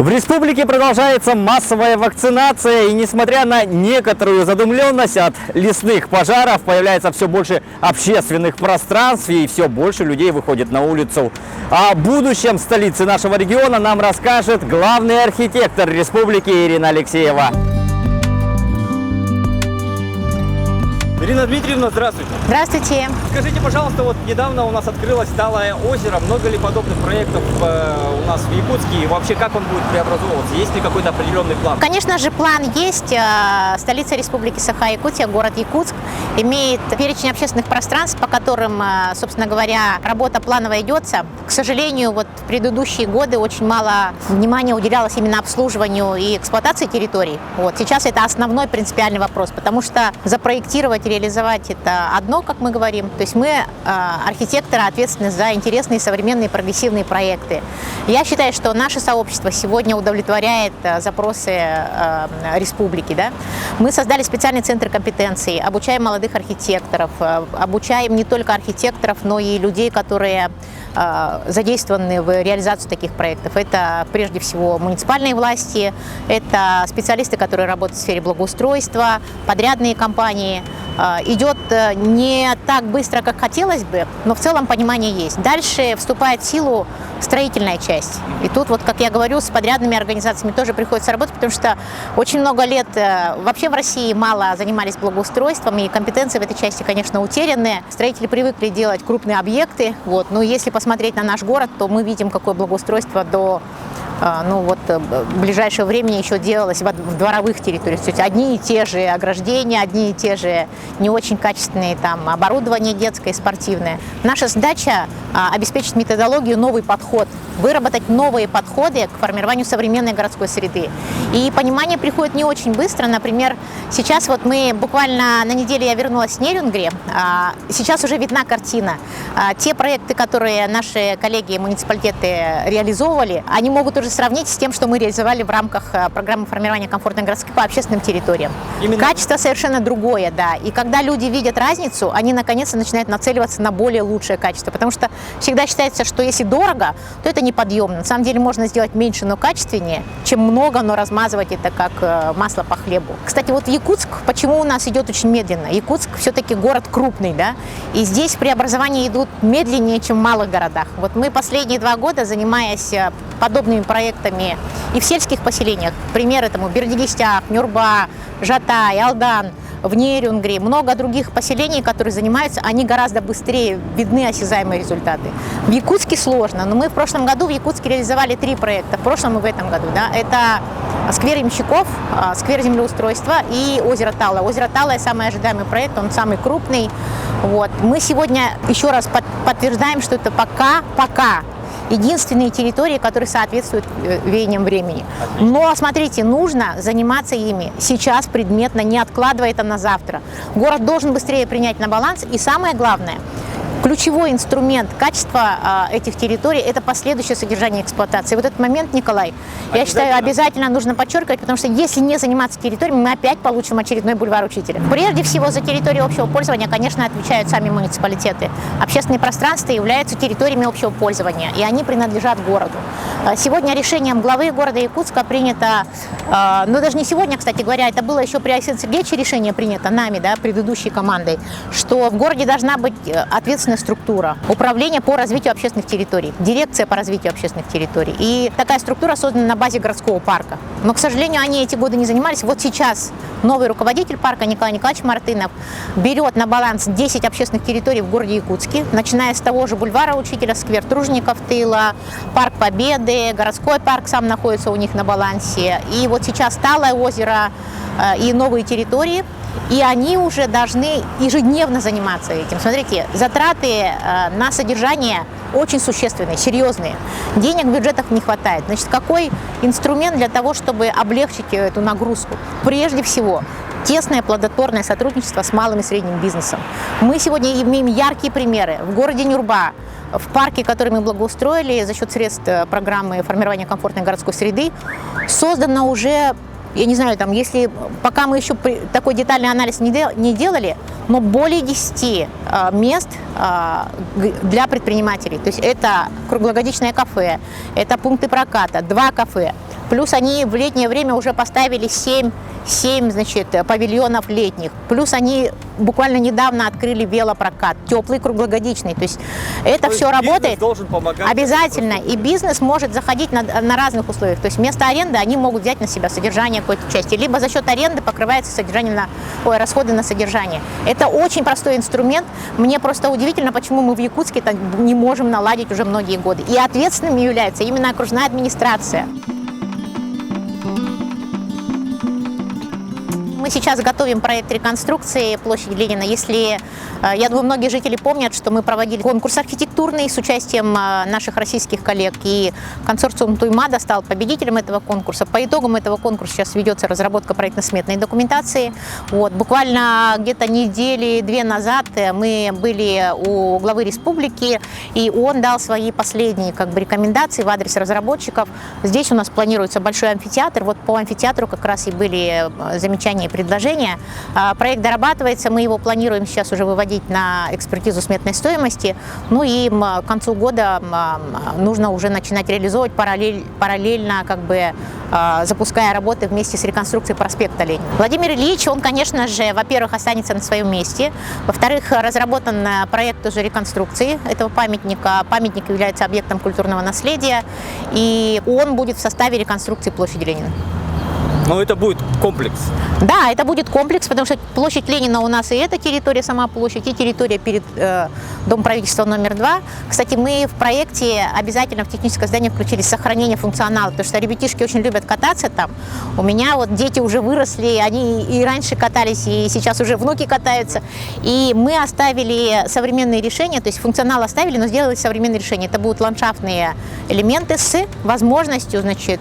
В республике продолжается массовая вакцинация, и несмотря на некоторую задумленность от лесных пожаров, появляется все больше общественных пространств, и все больше людей выходит на улицу. О будущем столицы нашего региона нам расскажет главный архитектор республики Ирина Алексеева. Ирина Дмитриевна, здравствуйте. Здравствуйте. Скажите, пожалуйста, вот недавно у нас открылось Талое озеро. Много ли подобных проектов у нас в Якутске? И вообще, как он будет преобразовываться? Есть ли какой-то определенный план? Конечно же, план есть. Столица Республики Саха-Якутия, город Якутск, имеет перечень общественных пространств, по которым, собственно говоря, работа планово ведется. К сожалению, вот в предыдущие годы очень мало внимания уделялось именно обслуживанию и эксплуатации территорий. Вот. Сейчас это основной принципиальный вопрос, потому что запроектировать и реализовать это одно, как мы говорим. То есть мы, архитекторы, ответственны за интересные, современные, прогрессивные проекты. Я считаю, что наше сообщество сегодня удовлетворяет запросы республики. Да? Мы создали специальный центр компетенций, обучаем молодых архитекторов, обучаем не только архитекторов, но и людей, которые задействованы в реализацию таких проектов. Это прежде всего муниципальные власти, это специалисты, которые работают в сфере благоустройства, подрядные компании. Идет не так быстро, как хотелось бы, но в целом понимание есть. Дальше вступает в силу строительная часть. И тут, вот, как я говорю, с подрядными организациями тоже приходится работать, потому что очень много лет вообще в России мало занимались благоустройством, и компетенции в этой части, конечно, утеряны. Строители привыкли делать крупные объекты, вот. Но если посмотреть на наш город, то мы видим, какое благоустройство до ближайшего времени еще делалось в дворовых территориях. То есть одни и те же ограждения, одни и те же не очень качественные там оборудование детское, спортивное. Наша задача обеспечить методологию, новый подход, выработать новые подходы к формированию современной городской среды. И понимание приходит не очень быстро. Например, сейчас вот мы буквально на неделе я вернулась с Нерюнгри, сейчас уже видна картина. Те проекты, которые наши коллеги муниципалитеты реализовывали, они могут уже сравнить с тем, что мы реализовали в рамках программы формирования комфортной городской по общественным территориям. Именно... Качество совершенно другое, да. И когда люди видят разницу, они наконец-то начинают нацеливаться на более лучшее качество. Потому что всегда считается, что если дорого, то это неподъемно. На самом деле можно сделать меньше, но качественнее, чем много, но размазывать это как масло по хлебу. Кстати, вот Якутск, почему у нас идет очень медленно? Якутск все-таки город крупный, да, и здесь преобразования идут медленнее, чем в малых городах. Вот мы последние 2 года, занимаясь подобными проектами и в сельских поселениях, пример этому Бердигистяк, Нюрба, Жатай, Алдан, в Нерюнгри, много других поселений, которые занимаются, они гораздо быстрее видны осязаемые результаты. В Якутске сложно, но мы в прошлом году в Якутске реализовали 3 проекта, в прошлом и в этом году. Да? Это сквер ямщиков, сквер землеустройства и озеро Талое. Озеро Талое самый ожидаемый проект, он самый крупный. Вот. Мы сегодня еще раз подтверждаем, что это пока единственные территории, которые соответствуют веяниям времени. Но, смотрите, нужно заниматься ими сейчас предметно, не откладывая это на завтра. Город должен быстрее принять на баланс. И самое главное, ключевой инструмент качества этих территорий – это последующее содержание эксплуатации. Вот этот момент, Николай, я считаю, обязательно нужно подчеркивать, потому что если не заниматься территориями, мы опять получим очередной бульвар учителя. Прежде всего, за территорию общего пользования, конечно, отвечают сами муниципалитеты. Общественные пространства являются территориями общего пользования, и они принадлежат городу. Сегодня решением главы города Якутска принято, даже не сегодня, кстати говоря, это было еще при Александре Сергеевиче решение принято нами, да, предыдущей командой, что в городе должна быть ответственная структура, управление по развитию общественных территорий, дирекция по развитию общественных территорий. И такая структура создана на базе городского парка. Но, к сожалению, они эти годы не занимались. Вот сейчас новый руководитель парка Николай Николаевич Мартынов берет на баланс 10 общественных территорий в городе Якутске, начиная с того же бульвара учителя, сквер Тружеников тыла, парк Победы, городской парк сам находится у них на балансе. И вот сейчас Талое озеро и новые территории. И они уже должны ежедневно заниматься этим. Смотрите, затраты на содержание очень существенные, серьезные. Денег в бюджетах не хватает. Значит, какой инструмент для того, чтобы облегчить эту нагрузку? Прежде всего, тесное плодотворное сотрудничество с малым и средним бизнесом. Мы сегодня имеем яркие примеры. В городе Нюрба, в парке, который мы благоустроили за счет средств программы формирования комфортной городской среды, создано уже я не знаю, там, если пока мы еще такой детальный анализ не делали, но более 10 мест для предпринимателей. То есть это круглогодичное кафе, это пункты проката, 2 кафе. Плюс они в летнее время уже поставили 7 значит, павильонов летних. Плюс они буквально недавно открыли велопрокат, теплый, круглогодичный. То есть это все работает должен помогать обязательно. И бизнес может заходить на разных условиях. То есть вместо аренды они могут взять на себя содержание какой-то части. Либо за счет аренды покрывается содержание расходы на содержание. Это очень простой инструмент. Мне просто удивительно, почему мы в Якутске так не можем наладить уже многие годы. И ответственным является именно окружная администрация. Мы сейчас готовим проект реконструкции площади Ленина. Если, я думаю, многие жители помнят, что мы проводили конкурс архитектурный с участием наших российских коллег, и консорциум Туймада стал победителем этого конкурса. По итогам этого конкурса сейчас ведется разработка проектно-сметной документации. Вот. Буквально где-то недели-две назад мы были у главы республики, и он дал свои последние рекомендации в адрес разработчиков. Здесь у нас планируется большой амфитеатр. Вот по амфитеатру как раз и были замечания и предложения. Проект дорабатывается, мы его планируем сейчас уже выводить на экспертизу сметной стоимости. Ну и к концу года нужно уже начинать реализовывать параллельно, запуская работы вместе с реконструкцией проспекта Ленина. Владимир Ильич, он, конечно же, во-первых, останется на своем месте. Во-вторых, разработан проект уже реконструкции этого памятника. Памятник является объектом культурного наследия, и он будет в составе реконструкции площади Ленина. Но это будет комплекс. Да, это будет комплекс, потому что площадь Ленина у нас и эта территория, сама площадь, и территория перед Домом правительства номер 2. Кстати, мы в проекте обязательно в техническое здание включили сохранение функционала, потому что ребятишки очень любят кататься там. У меня вот дети уже выросли, они и раньше катались, и сейчас уже внуки катаются. И мы оставили современные решения, то есть функционал оставили, но сделали современные решения. Это будут ландшафтные элементы с возможностью, значит,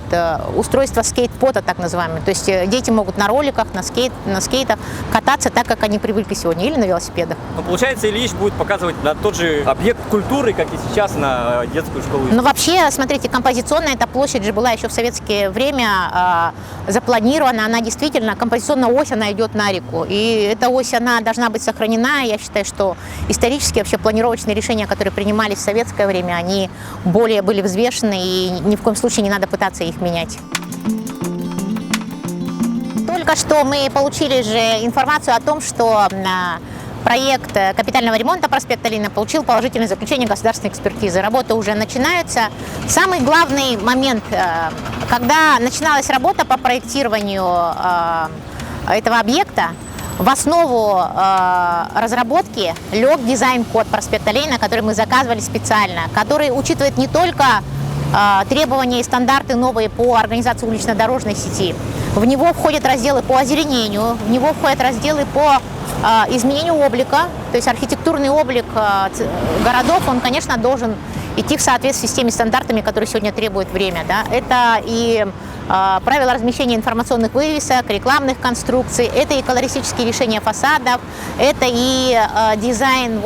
устройства скейтпота, так называемого. То есть дети могут на роликах, на скейтах кататься так, как они привыкли сегодня, или на велосипедах. Но получается, Ильич будет показывать на тот же объект культуры, как и сейчас на детскую школу. Ну вообще, смотрите, композиционная эта площадь же была еще в советское время запланирована. Она действительно, композиционная ось, она идет на реку. И эта ось, она должна быть сохранена. Я считаю, что исторически вообще планировочные решения, которые принимались в советское время, они более были взвешены, и ни в коем случае не надо пытаться их менять. Только что мы получили же информацию о том, что проект капитального ремонта проспекта Ленина получил положительное заключение государственной экспертизы. Работы уже начинаются. Самый главный момент, когда начиналась работа по проектированию этого объекта, в основу разработки лег дизайн-код проспекта Ленина, который мы заказывали специально, который учитывает не только требования и стандарты новые по организации улично-дорожной сети. В него входят разделы по озеленению, в него входят разделы по изменению облика, то есть архитектурный облик городов, он, конечно, должен идти в соответствии с теми стандартами, которые сегодня требует время. Да? Это и правила размещения информационных вывесок, рекламных конструкций, это и колористические решения фасадов, это и дизайн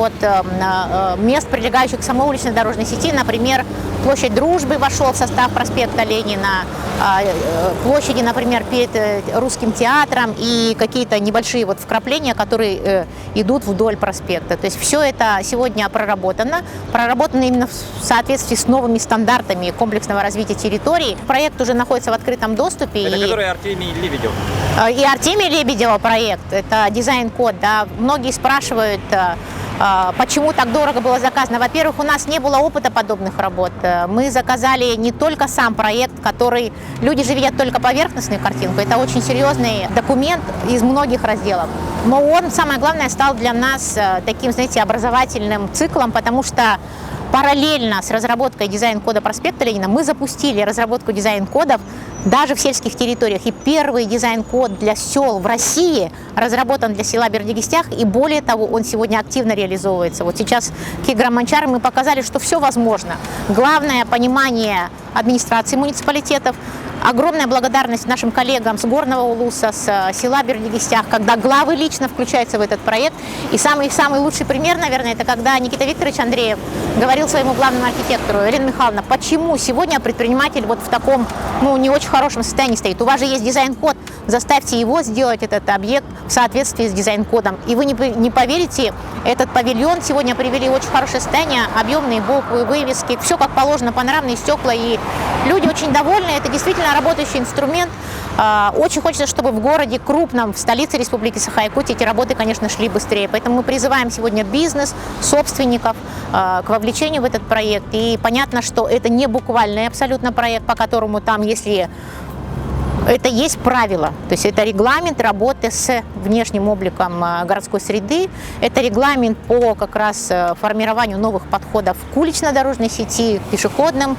мест, прилегающих к самой уличной дорожной сети. Например, площадь Дружбы вошел в состав проспекта Ленина, площади, например, перед Русским театром и какие-то небольшие вкрапления, которые идут вдоль проспекта. То есть все это сегодня проработано именно в соответствии с новыми стандартами комплексного развития территории. Проект уже находится в открытом доступе. Это который Артемий Лебедев. И Артемия Лебедева проект, это дизайн-код. Да. Многие спрашивают, почему так дорого было заказано. Во-первых, у нас не было опыта подобных работ. Мы заказали не только сам проект, который люди же видят только поверхностную картинку. Это очень серьезный документ из многих разделов. Но он, самое главное, стал для нас таким, знаете, образовательным циклом, потому что параллельно с разработкой дизайн-кода проспекта Ленина мы запустили разработку дизайн-кодов даже в сельских территориях. И первый дизайн-код для сел в России разработан для села Бердигистях, и более того, он сегодня активно реализовывается. Вот сейчас Киграманчары мы показали, что все возможно. Главное — понимание администрации муниципалитетов, Огромная благодарность нашим коллегам с Горного Улуса, с села Бердигистях, когда главы лично включаются в этот проект. И самый лучший пример, наверное, это когда Никита Викторович Андреев говорил своему главному архитектору: Елена Михайловна, почему сегодня предприниматель вот в таком, не очень хорошем состоянии стоит? У вас же есть дизайн-код, заставьте его сделать этот объект в соответствии с дизайн-кодом. И вы не поверите, этот павильон сегодня привели в очень хорошее состояние, объемные буквы, вывески, все как положено, панорамные стекла, и люди очень довольны. Это действительно работающий инструмент. Очень хочется, чтобы в городе крупном, в столице Республики Саха-Якутия эти работы, конечно, шли быстрее. Поэтому мы призываем сегодня бизнес, собственников к вовлечению в этот проект. И понятно, что это не буквальный абсолютно проект, по которому там, если это есть правило, то есть это регламент работы с внешним обликом городской среды, это регламент по как раз формированию новых подходов к улично-дорожной сети, к пешеходным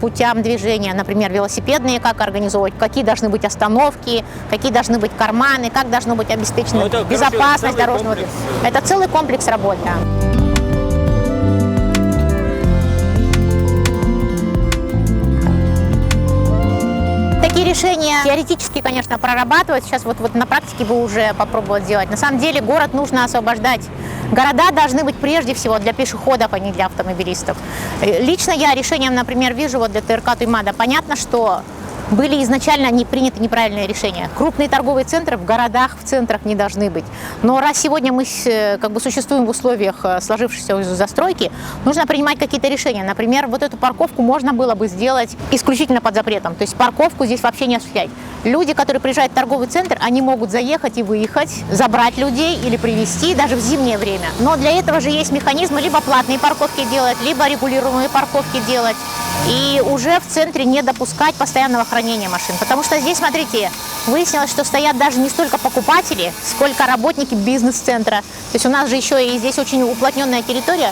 путям движения, например, велосипедные, как организовывать, какие должны быть остановки, какие должны быть карманы, как должно быть обеспечена безопасность дорожного движения. Это целый комплекс работ, да. Такие решения теоретически, конечно, прорабатывать. Сейчас вот на практике бы уже попробовать сделать. На самом деле город нужно освобождать. Города должны быть прежде всего для пешеходов, а не для автомобилистов. Лично я решением, например, вижу вот для ТРК Туймада. Понятно, что были изначально приняты неправильные решения. Крупные торговые центры в городах, в центрах не должны быть. Но раз сегодня мы существуем в условиях сложившейся застройки, нужно принимать какие-то решения. Например, вот эту парковку можно было бы сделать исключительно под запретом. То есть парковку здесь вообще не осуществлять. Люди, которые приезжают в торговый центр, они могут заехать и выехать, забрать людей или привезти даже в зимнее время. Но для этого же есть механизмы либо платные парковки делать, либо регулируемые парковки делать. И уже в центре не допускать постоянного хранения машин. Потому что здесь, смотрите, выяснилось, что стоят даже не столько покупатели, сколько работники бизнес-центра. То есть у нас же еще и здесь очень уплотненная территория.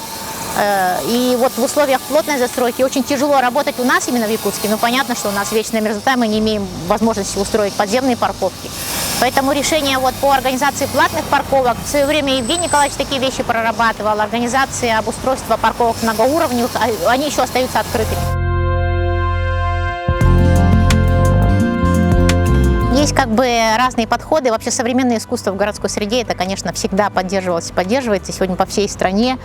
И вот в условиях плотной застройки очень тяжело работать у нас именно в Якутске. Но понятно, что у нас вечная мерзлота, мы не имеем возможности устроить подземные парковки. Поэтому решение вот по организации платных парковок, в свое время Евгений Николаевич такие вещи прорабатывал, организация обустройства парковок многоуровневых, они еще остаются открытыми. Есть разные подходы. Вообще современное искусство в городской среде, это, конечно, всегда поддерживалось и поддерживается. Сегодня по всей стране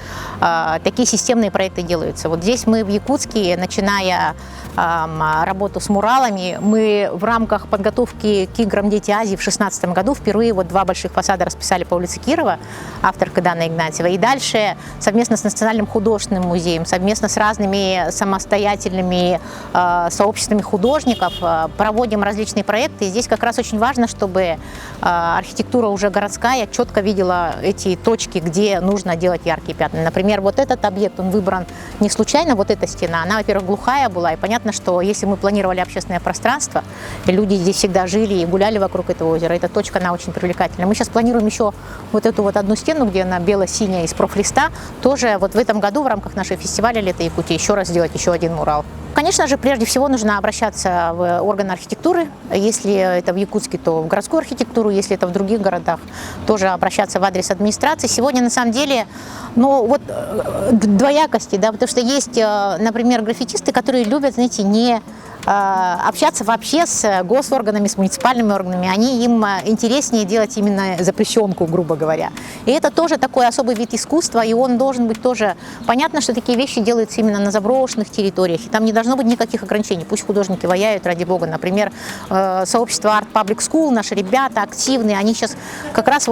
такие системные проекты делаются. Вот здесь мы в Якутске, начиная работу с муралами, мы в рамках подготовки к играм «Дети Азии» в 2016 году впервые 2 больших фасада расписали по улице Кирова, авторка Дана Игнатьева. И дальше совместно с Национальным художественным музеем, совместно с разными самостоятельными сообществами художников проводим различные проекты. И здесь как раз очень важно, чтобы архитектура уже городская четко видела эти точки, где нужно делать яркие пятна. Например, вот этот объект, он выбран не случайно, вот эта стена, она, во-первых, глухая была, и понятно, что если мы планировали общественное пространство, и люди здесь всегда жили и гуляли вокруг этого озера, эта точка, она очень привлекательна. Мы сейчас планируем еще вот эту одну стену, где она бело-синяя из профлиста, тоже вот в этом году в рамках нашего фестиваля «Лето Якутии» еще раз сделать еще один мурал. Конечно же, прежде всего нужно обращаться в органы архитектуры. Если это в Якутске, то в городскую архитектуру. Если это в других городах, тоже обращаться в адрес администрации. Сегодня, на самом деле, двоякости, да, потому что есть, например, граффитисты, которые любят, знаете, не общаться вообще с госорганами, с муниципальными органами. Им интереснее делать именно запрещенку, грубо говоря. И это тоже такой особый вид искусства, и он должен быть тоже... Понятно, что такие вещи делаются именно на заброшенных территориях, и там не должно быть никаких ограничений. Пусть художники ваяют, ради бога. Например, сообщество Art Public School, наши ребята активные, они сейчас как раз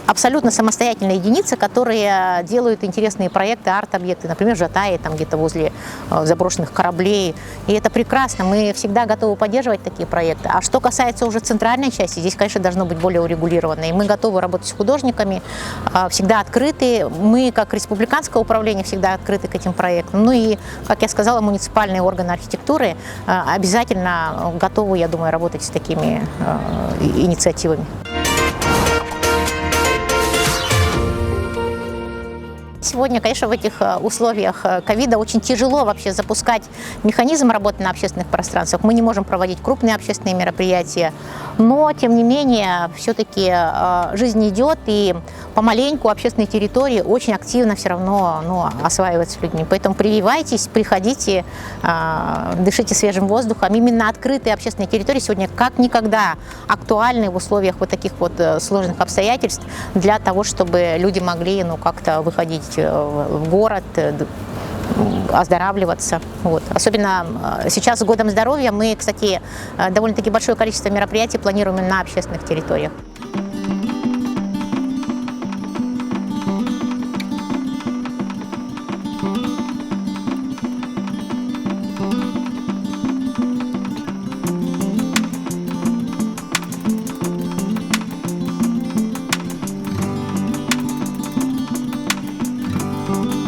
абсолютно самостоятельные единицы, которые делают интересные проекты, арт-объекты, например, в Жатае, там где-то возле заброшенных кораблей. И это прекрасно, мы всегда готовы поддерживать такие проекты. А что касается уже центральной части, здесь, конечно, должно быть более урегулировано. И мы готовы работать с художниками, всегда открыты. Мы, как республиканское управление, всегда открыты к этим проектам. Ну и, как я сказала, муниципальные органы архитектуры обязательно готовы, я думаю, работать с такими инициативами. Сегодня, конечно, в этих условиях ковида очень тяжело вообще запускать механизм работы на общественных пространствах. Мы не можем проводить крупные общественные мероприятия, но, тем не менее, все-таки жизнь идет, и помаленьку общественные территории очень активно все равно осваиваются людьми. Поэтому прививайтесь, приходите, дышите свежим воздухом. Именно открытые общественные территории сегодня как никогда актуальны в условиях вот таких вот сложных обстоятельств для того, чтобы люди могли как-то выходить в город, оздоравливаться. Вот. Особенно сейчас с Годом здоровья мы, кстати, довольно-таки большое количество мероприятий планируем на общественных территориях.